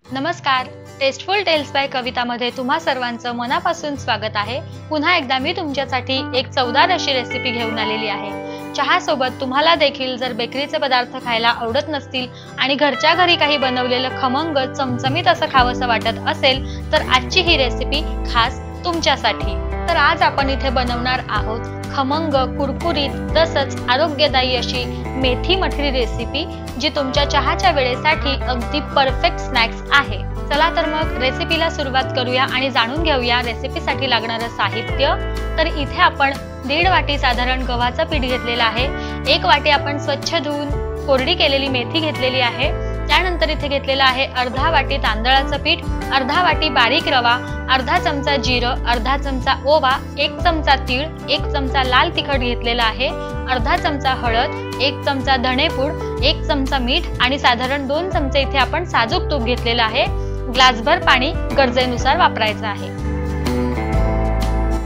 नमस्कार, tasteful tales by कवितामध्ये तुम्हा सर्वांचं मनापासून स्वागत आहे। पुन्हा एकदा मी तुमच्यासाठी एक चवदार अशी रेसिपी घेऊन आलेली आहे। चहा सोबत तुम्हाला देखील जर बेकरीचे पदार्थ खायला आवडत नसतील आणि घरच्या घरी काही बनवलेलं खमंग चमचमीत असं खावंसं वाटत असेल तर आजची ही रेसिपी खास तुमच्यासाठी। तर आज आपण इथे बनवणार आहोत खमंग कुरकुरीत तसंच आरोग्यदायी अशी मेथी मठरी रेसिपी, जी तुमच्या चहाच्या वेळेसाठी अगदी परफेक्ट स्नॅक्स आहे। चला तर मग रेसिपीला सुरुवात करूया आणि जाणून घेऊया रेसिपीसाठी लागणारं साहित्य। तर इथे आपण 1.5 वाटी साधारण गव्हाचं पीठ घेतलेलं आहे। 1 वाटी आपण स्वच्छ धुवून कोरडी केलेली मेथी घेतलेली आहे। त्यानंतर इथे घेतलेलं आहे अर्धा वाटी तांदळाचं पीठ, अर्धा वाटी बारीक रवा, अर्धा चमचा जिरं, अर्धा चमचा ओवा, 1 चमचा तीळ, 1 चमचा लाल तिखट घेतलेला आहे, अर्धा चमचा हळद, 1 चमचा धणेपूड, 1 चमचा मीठ आणि साधारण 2 चमचे इथे आपण साजूक तूप घेतलेलं आहे। ग्लासभर पाणी गरजेनुसार वापरायचं आहे।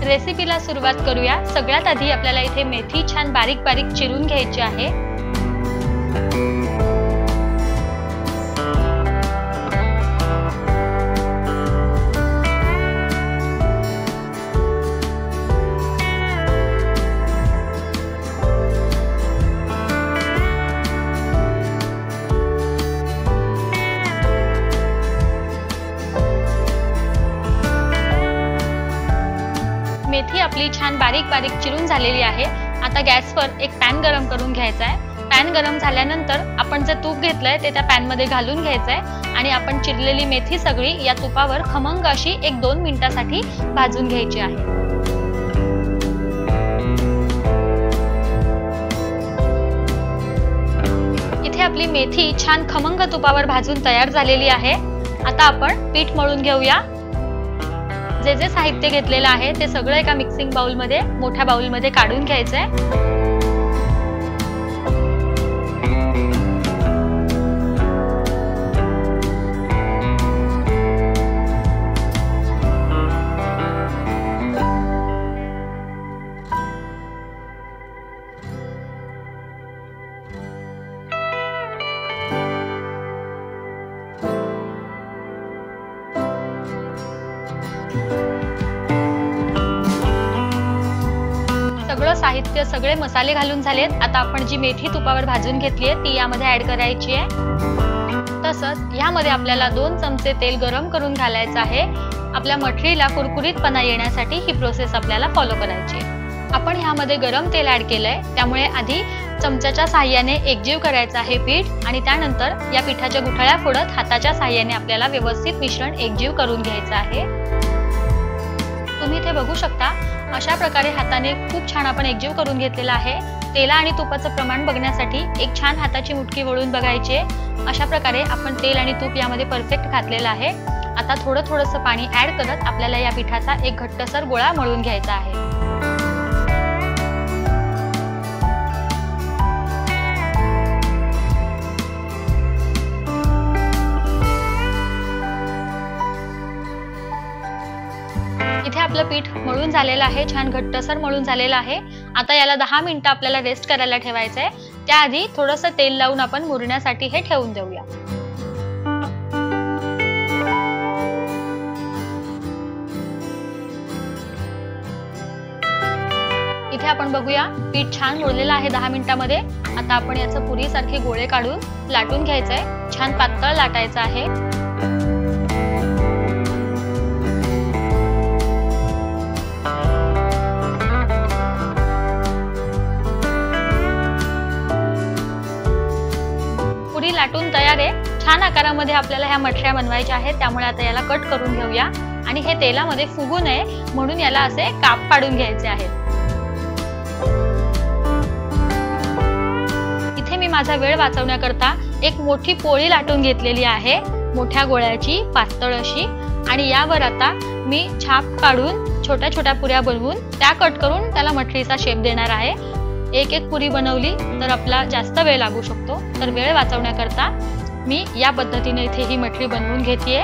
रेसिपीला सुरुवात करूया। सगळ्यात आधी आपल्याला इथे मेथी छान बारीक बारीक चिरून घ्यायची आहे। मेथी आपली छान बारीक बारीक चिरून झालेली आहे। आता गॅसवर एक पॅन गरम करून घ्यायचा आहे। पॅन गरम झाल्यानंतर आपण जे तूप घेतलंय ते त्या पॅन मध्ये घालून घ्यायचं आहे आणि आपण चिरलेली मेथी सगळी या तुपावर खमंग अशी 1-2 मिनिटांसाठी भाजून घ्यायची आहे। इथे आपली मेथी छान खमंग तुपावर भाजून तयार झालेली आहे। आता आपण पीठ मळून घेऊया। जे जे साहित्य घेतलेलं आहे ते सगळं एका मिक्सिंग बाउल मध्ये मोठ्या बाउल मध्ये काढून घ्यायचंय। सगळं साहित्य सगळे मसाले घालून झालेत। आता आपण जी मेथी तुपावर भाजून घेतली आहे ती यामध्ये ऍड करायची आहे। तसंच यामध्ये आपल्याला 2 चमचे तेल गरम करून घालायचं आहे। आपल्या मठरीला कुरकुरीतपणा येण्यासाठी ही प्रोसेस आपल्याला फॉलो करायची आहे। आपण यामध्ये गरम तेल ऍड केलंय, त्यामुळे आधी चमच्याच्या साहाय्याने एकजीव करायचं आहे पीठ आणि त्यानंतर या पिठाच्या गुठळ्या फोडत हाताच्या साहाय्याने आपल्याला व्यवस्थित मिश्रण एकजीव करून घ्यायचं आहे। तुम्ही इथे बघू शकता अशा प्रकारे हाताने खूप छान आपण एकजीव करून घेतलेला आहे। तेल आणि तुपाचं प्रमाण बघण्यासाठी एक छान हाताची मुठकी वळून बघायची आहे। अशा प्रकारे आपण तेल आणि तूप यामध्ये परफेक्ट घातलेलं आहे। आता थोडंसं पाणी ऍड करत आपल्याला या पिठाचा एक घट्टसर गोळा मळून घ्यायचा आहे। इथे आपलं पीठ मळून झालेलं आहे, छान घट्टसर मळून झालेलं आहे। आता याला 10 मिनिटं आपल्याला रेस्ट करायला ठेवायचं आहे। त्याआधी थोडंसं तेल लावून आपण मुरण्यासाठी हे ठेवून देऊया। इथे आपण बघूया पीठ छान मुरलेलं आहे 10 मिनिटांमध्ये। आता आपण याचं पुरीसारखे गोळे काढून लाटून घ्यायचंय। छान पातळ लाटायचं आहे। पुरी लाटून तयार आहे। छान आकारामध्ये आपल्याला ह्या मठऱ्या बनवायच्या आहेत, त्यामुळे आता याला कट करून घेऊया आणि हे तेलामध्ये फुगू नये म्हणून याला असे काप पाडून घ्यायचे आहेत। इथे मी माझा वेळ वाचवण्याकरता एक मोठी पोळी लाटून घेतलेली आहे, मोठ्या गोळ्याची पातळ अशी, आणि यावर आता मी छाप काढून छोट्या छोट्या पुऱ्या बनवून त्या कट करून त्याला मठरीचा शेप देणार आहे। एक एक पुरी बनवली तर आपला जास्त वेळ लागू शकतो, तर वेळ वाचवण्याकरता मी या पद्धतीने इथे ही मठरी बनवून घेतेय।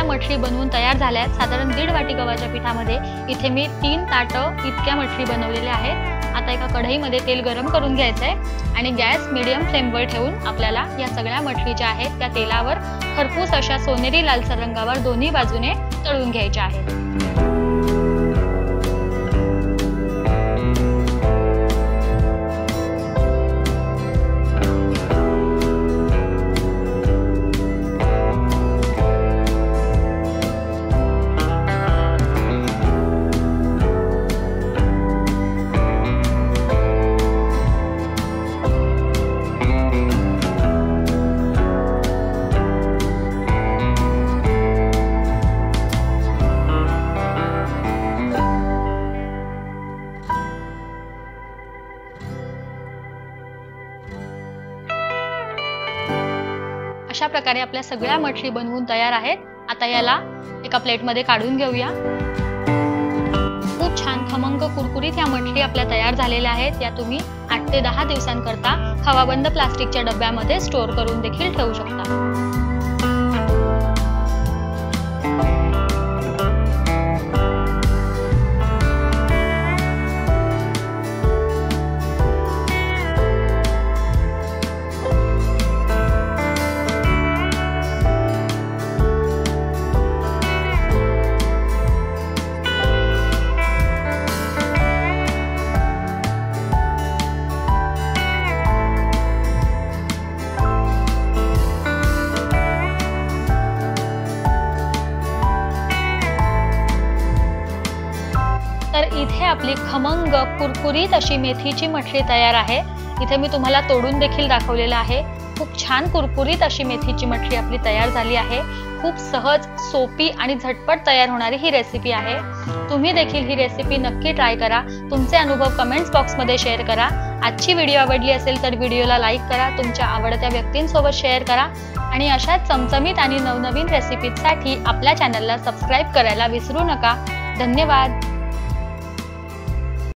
सगळ्या मठरी बनवून तयार झाल्या आहेत। साधारण 1.5 वाटी गव्हाच्या पिठामध्ये इथे मी 3 ताटं इतक्या मठरी बनवलेल्या आहेत। आता एका कढईमध्ये तेल गरम करून घ्यायचं आहे आणि गॅस मीडियम फ्लेमवर ठेवून आपल्याला या सगळ्या मठरी ज्या आहेत त्या तेलावर खरपूस अशा सोनेरी लालसर रंगावर दोन्ही बाजूने तळून घ्यायच्या आहेत। अशा प्रकारे आपल्या सगळ्या मठरी बनवून तयार आहेत। आता याला एका प्लेटमध्ये काढून घेऊया। खूप छान खमंग कुरकुरीत या मठरी आपल्या तयार झालेल्या आहेत। या तुम्ही 8 ते 10 दिवसांकरता हवाबंद प्लास्टिकच्या डब्यामध्ये स्टोअर करून देखील ठेवू शकता। तर इथे आपली खमंग कुरकुरीत अशी मेथीची मठरी तयार आहे। इथे मी तुम्हाला तोडून देखील दाखवलेलं आहे। खूप छान कुरकुरीत अशी मेथीची मठरी आपली तयार झाली आहे। खूप सहज, सोपी आणि झटपट तयार होणारी ही रेसिपी आहे। तुम्ही देखील ही रेसिपी नक्की ट्राय करा। तुमचे अनुभव कमेंट्स बॉक्समध्ये शेअर करा। आजची व्हिडिओ आवडली असेल तर व्हिडिओला लाईक करा, तुमच्या आवडत्या व्यक्तींसोबत शेअर करा आणि अशाच चमचमीत आणि नवनवीन रेसिपीसाठी आपल्या चॅनलला सबस्क्राईब करायला विसरू नका। धन्यवाद।